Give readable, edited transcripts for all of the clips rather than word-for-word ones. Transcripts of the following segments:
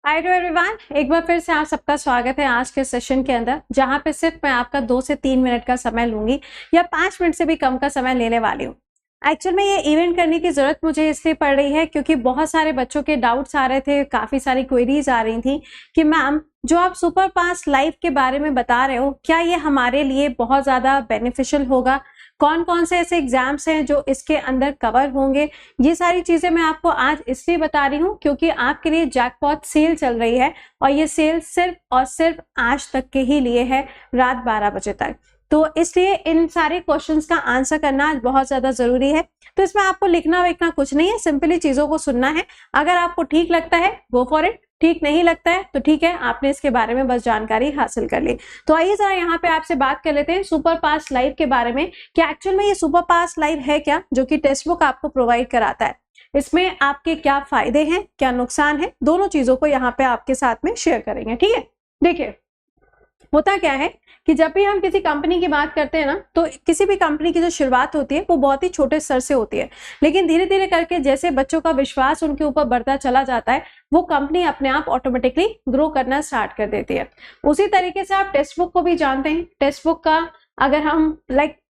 Hi to everyone, एक बार फिर से आप सबका स्वागत है आज के सेशन के अंदर, जहां पे सिर्फ मैं आपका 2 से 3 मिनट का समय लूंगी या 5 मिनट से भी कम का समय लेने वाली हूँ। एक्चुअल में ये इवेंट करने की जरूरत मुझे इसलिए पड़ रही है क्योंकि बहुत सारे बच्चों के डाउट्स आ रहे थे, काफी सारी क्वेरीज आ रही थी कि मैम जो आप सुपर पास लाइफ के बारे में बता रहे हो, क्या ये हमारे लिए बहुत ज्यादा बेनिफिशियल होगा? कौन कौन से ऐसे एग्जाम्स हैं जो इसके अंदर कवर होंगे? ये सारी चीजें मैं आपको आज इसलिए बता रही हूँ क्योंकि आपके लिए जैकपॉट सेल चल रही है और ये सेल सिर्फ और सिर्फ आज तक के ही लिए है, रात 12 बजे तक। तो इसलिए इन सारे क्वेश्चंस का आंसर करना आज बहुत ज्यादा जरूरी है। तो इसमें आपको लिखना विखना कुछ नहीं है, सिंपली चीजों को सुनना है। अगर आपको ठीक लगता है गो फॉर इट, ठीक नहीं लगता है तो ठीक है, आपने इसके बारे में बस जानकारी हासिल कर ली। तो आइए जरा यहाँ पे आपसे बात कर लेते हैं सुपर पास लाइव के बारे में कि एक्चुअल में ये सुपर पास लाइव है क्या, जो कि टेक्स्ट बुक आपको प्रोवाइड कराता है। इसमें आपके क्या फायदे हैं, क्या नुकसान है, दोनों चीजों को यहाँ पे आपके साथ में शेयर करेंगे। ठीक है, देखिए होता क्या है कि जब भी हम किसी कंपनी की बात करते हैं ना, तो किसी भी कंपनी की जो शुरुआत होती है वो बहुत ही छोटे स्तर से होती है, लेकिन धीरे धीरे करके जैसे बच्चों का विश्वास उनके ऊपर बढ़ता चला जाता है, वो कंपनी अपने आप ऑटोमेटिकली ग्रो करना स्टार्ट कर देती है। उसी तरीके से आप टेक्स्ट बुक को भी जानते हैं। टेक्स्ट बुक का अगर हम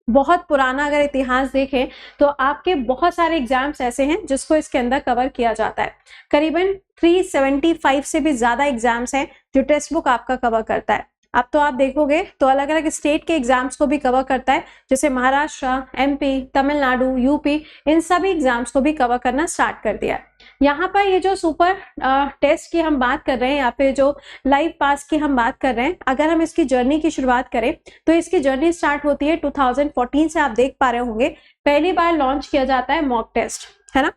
बहुत पुराना अगर इतिहास देखें तो आपके बहुत सारे एग्जाम्स ऐसे हैं जिसको इसके अंदर कवर किया जाता है। करीबन 375 से भी ज्यादा एग्जाम्स हैं जो टेक्स्ट बुक आपका कवर करता है। अब तो आप देखोगे तो अलग अलग स्टेट के एग्जाम्स को भी कवर करता है, जैसे महाराष्ट्र, एमपी, तमिलनाडु, यूपी, इन सभी एग्जाम्स को भी कवर करना स्टार्ट कर दिया है। यहाँ पर ये जो सुपर टेस्ट की हम बात कर रहे हैं या फिर जो लाइव पास की हम बात कर रहे हैं, अगर हम इसकी जर्नी की शुरुआत करें तो इसकी जर्नी स्टार्ट होती है 2014 से। आप देख पा रहे होंगे पहली बार लॉन्च किया जाता है मॉक टेस्ट, है ना।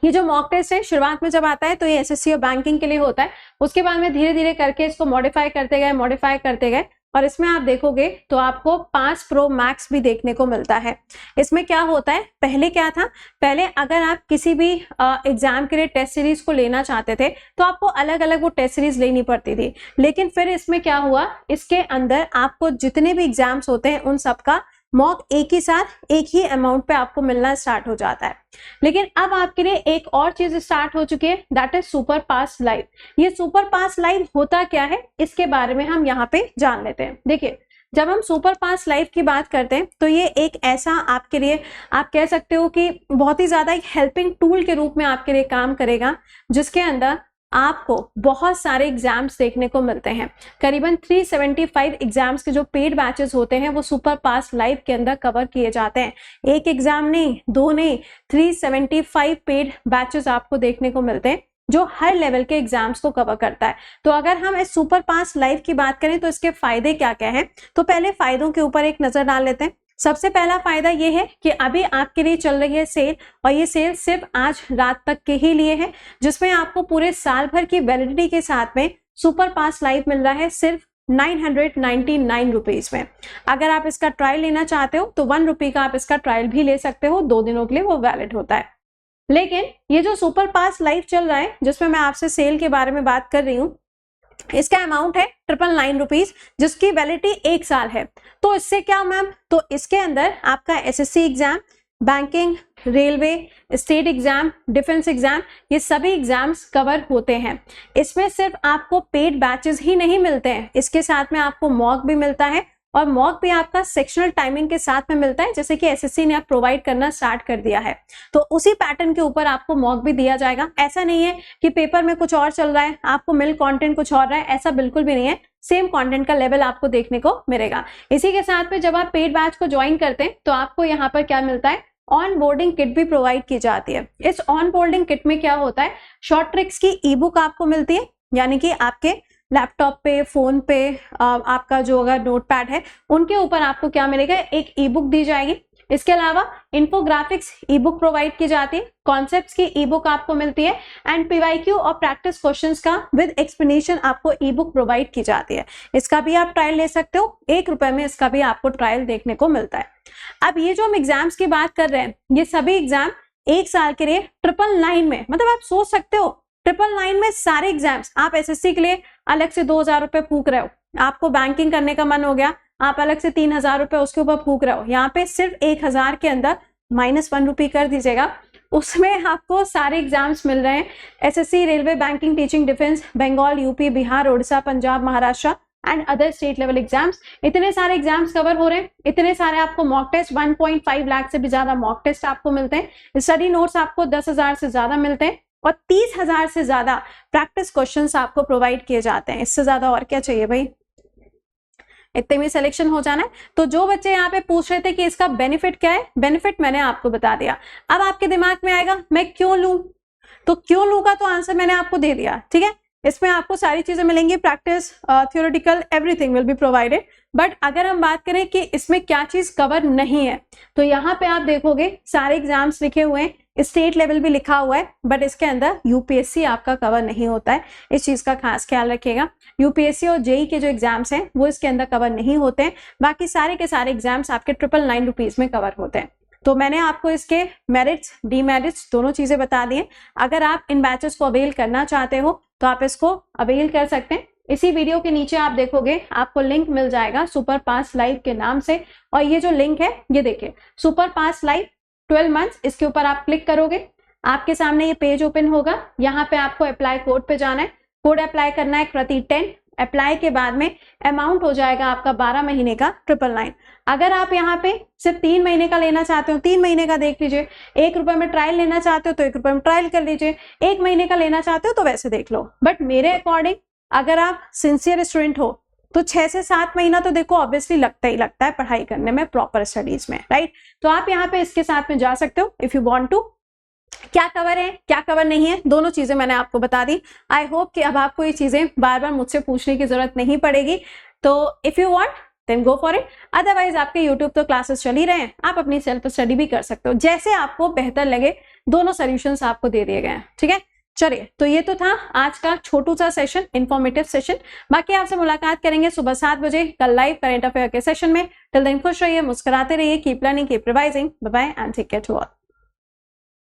ये जो मॉक टेस्ट है शुरुआत में जब आता है तो ये एसएससी और बैंकिंग के लिए होता है। उसके बाद में धीरे धीरे करके इसको मॉडिफाई करते गए और इसमें आप देखोगे तो आपको 5 प्रो मैक्स भी देखने को मिलता है। इसमें क्या होता है, पहले क्या था, पहले अगर आप किसी भी एग्जाम के लिए टेस्ट सीरीज को लेना चाहते थे तो आपको अलग अलग वो टेस्ट सीरीज लेनी पड़ती थी। लेकिन फिर इसमें क्या हुआ, इसके अंदर आपको जितने भी एग्जाम्स होते हैं उन सबका मॉक एक ही साथ एक ही अमाउंट पे आपको मिलना स्टार्ट हो जाता है। लेकिन अब आपके लिए एक और चीज स्टार्ट हो चुकी है, that is super pass live. ये सुपर पास लाइव होता क्या है, इसके बारे में हम यहाँ पे जान लेते हैं। देखिए, जब हम सुपर पास लाइव की बात करते हैं तो ये एक ऐसा आपके लिए, आप कह सकते हो कि बहुत ही ज्यादा एक हेल्पिंग टूल के रूप में आपके लिए काम करेगा, जिसके अंदर आपको बहुत सारे एग्जाम्स देखने को मिलते हैं। करीबन 375 एग्जाम्स के जो पेड बैचेस होते हैं वो सुपर पास लाइव के अंदर कवर किए जाते हैं। एक एग्जाम नहीं, 2 नहीं, 375 पेड बैचेस आपको देखने को मिलते हैं जो हर लेवल के एग्जाम्स को कवर करता है। तो अगर हम इस सुपर पास लाइव की बात करें तो इसके फायदे क्या क्या हैं, तो पहले फायदों के ऊपर एक नजर डाल लेते हैं। सबसे पहला फायदा ये है कि अभी आपके लिए चल रही है सेल, और ये सेल सिर्फ आज रात तक के ही लिए है, जिसमें आपको पूरे साल भर की वैलिडिटी के साथ में सुपर पास लाइव मिल रहा है सिर्फ 999 रुपीज में। अगर आप इसका ट्रायल लेना चाहते हो तो 1 रुपये का आप इसका ट्रायल भी ले सकते हो, 2 दिनों के लिए वो वैलिड होता है। लेकिन ये जो सुपर पास लाइव चल रहा है जिसमें मैं आपसे सेल के बारे में बात कर रही हूँ, इसका अमाउंट है 999 रुपीज, जिसकी वैलिडिटी 1 साल है। तो इससे क्या मैम, तो इसके अंदर आपका SSC exam, banking, railway, state exam, defence exam, ये सभी एग्जाम्स कवर होते हैं। इसमें सिर्फ आपको पेड बैचेस ही नहीं मिलते हैं, इसके साथ में आपको मॉक भी मिलता है, और मॉक भी आपका सेक्शनल टाइमिंग के साथ में मिलता है, जैसे कि एसएससी ने आप प्रोवाइड करना स्टार्ट कर दिया है। तो उसी पैटर्न के ऊपर आपको मॉक भी दिया जाएगा। ऐसा नहीं है कि पेपर में कुछ और चल रहा है, आपको मिल कंटेंट कुछ और रहा है, ऐसा बिल्कुल भी नहीं है। सेम कंटेंट का लेवल आपको देखने को मिलेगा। इसी के साथ में जब आप पेड बैच को ज्वाइन करते हैं तो आपको यहाँ पर क्या मिलता है, ऑन बोर्डिंग किट भी प्रोवाइड की जाती है। इस ऑन बोर्डिंग किट में क्या होता है, शॉर्ट ट्रिक्स की ई बुक आपको मिलती है, यानी कि आपके लैपटॉप पे, फोन पे, आपका जो अगर नोटपैड है उनके ऊपर आपको क्या मिलेगा, एक ई बुक दी जाएगी। इसके अलावा इन्फोग्राफिक्स ई बुक प्रोवाइड की जाती है, कॉन्सेप्ट्स की ई बुक आपको मिलती है, एंड पीवाईक्यू और प्रैक्टिस क्वेश्चंस का विद एक्सप्लेनेशन आपको ई बुक प्रोवाइड की जाती है। इसका भी आप ट्रायल ले सकते हो, 1 रुपए में इसका भी आपको ट्रायल देखने को मिलता है। अब ये जो हम एग्जाम्स की बात कर रहे हैं, ये सभी एग्जाम 1 साल के लिए 999 में, मतलब आप सोच सकते हो 999 में सारे एग्जाम्स। आप एसएससी के लिए अलग से 2000 रुपए फूक रहे हो, आपको बैंकिंग करने का मन हो गया, आप अलग से 3000 रुपए उसके ऊपर फूक रहे हो, यहाँ पे सिर्फ 1000 के अंदर -1 रुपये कर दीजिएगा, उसमें आपको सारे एग्जाम्स मिल रहे हैं, SSC, railway, banking, teaching, defence, Bengal, UP, Bihar, Orissa, Punjab, Maharashtra and other state level exams. इतने सारे एग्जाम्स कवर हो रहे हैं, इतने सारे आपको मॉक टेस्ट, 1.5 लाख से भी ज्यादा मॉक टेस्ट आपको मिलते हैं, स्टडी नोट्स आपको 10,000 से ज्यादा मिलते हैं और 30,000 से ज्यादा प्रैक्टिस क्वेश्चंस आपको प्रोवाइड किए जाते हैं। इससे ज्यादा और क्या चाहिए भाई, इतने में सिलेक्शन हो जाना है। तो जो बच्चे यहाँ पे पूछ रहे थे कि इसका बेनिफिट क्या है, बेनिफिट मैंने आपको बता दिया। अब आपके दिमाग में आएगा मैं क्यों लूं, तो क्यों लूं का तो आंसर मैंने आपको दे दिया, ठीक है। इसमें आपको सारी चीजें मिलेंगी, practice, theoretical, everything will be provided. But अगर हम बात करें कि इसमें क्या चीज कवर नहीं है, तो यहाँ पे आप देखोगे सारे एग्जाम्स लिखे हुए हैं, स्टेट लेवल भी लिखा हुआ है, बट इसके अंदर यूपीएससी आपका कवर नहीं होता है। इस चीज का खास ख्याल रखिएगा। यूपीएससी और जेई के जो एग्जाम्स हैं वो इसके अंदर कवर नहीं होते हैं, बाकी सारे के सारे एग्जाम्स आपके 999 रुपीज में कवर होते हैं। तो मैंने आपको इसके मेरिट्स, डीमेरिट्स दोनों चीजें बता दी हैं। अगर आप इन बैचेस को अवेल करना चाहते हो तो आप इसको अवेल कर सकते हैं। इसी वीडियो के नीचे आप देखोगे आपको लिंक मिल जाएगा सुपर पास लाइव के नाम से, और ये जो लिंक है ये देखिए, सुपर पास लाइव 12 मंथ्स, इसके ऊपर आप क्लिक करोगे, आपके सामने ये पेज ओपन होगा। यहाँ पे आपको अप्लाई कोड पे जाना है, कोड अप्लाई करना है प्रति 10। अप्लाई के बाद में अमाउंट हो जाएगा आपका 12 महीने का 999। अगर आप यहाँ पे सिर्फ 3 महीने का लेना चाहते हो 3 महीने का देख लीजिए, 1 रुपए में ट्रायल लेना चाहते हो तो 1 रुपए में ट्रायल कर लीजिए, 1 महीने का लेना चाहते हो तो वैसे देख लो। बट मेरे अकॉर्डिंग अगर आप सिंसियर स्टूडेंट हो तो 6 से 7 महीना तो देखो ऑब्वियसली लगता ही लगता है पढ़ाई करने में, प्रॉपर स्टडीज में, राइट। तो आप यहाँ पे इसके साथ में जा सकते हो इफ यू वांट टू। क्या कवर है क्या कवर नहीं है, दोनों चीजें मैंने आपको बता दी। आई होप कि अब आपको ये चीजें बार बार मुझसे पूछने की जरूरत नहीं पड़ेगी। तो if you want then go for it. Otherwise आपके यूट्यूब तो क्लासेस चल ही रहे हैं, आप अपनी सेल्फ स्टडी भी कर सकते हो, जैसे आपको बेहतर लगे। दोनों सॉल्यूशंस आपको दे दिए गए हैं, ठीक है। चलिए, तो ये तो था आज का छोटू सा सेशन, इंफॉर्मेटिव सेशन। बाकी आपसे मुलाकात करेंगे सुबह 7 बजे कल लाइव करंट अफेयर के सेशन में। टिल देन खुश रहिए, मुस्कुराते रहिए, keep learning, keep revising. Bye bye and take care to all.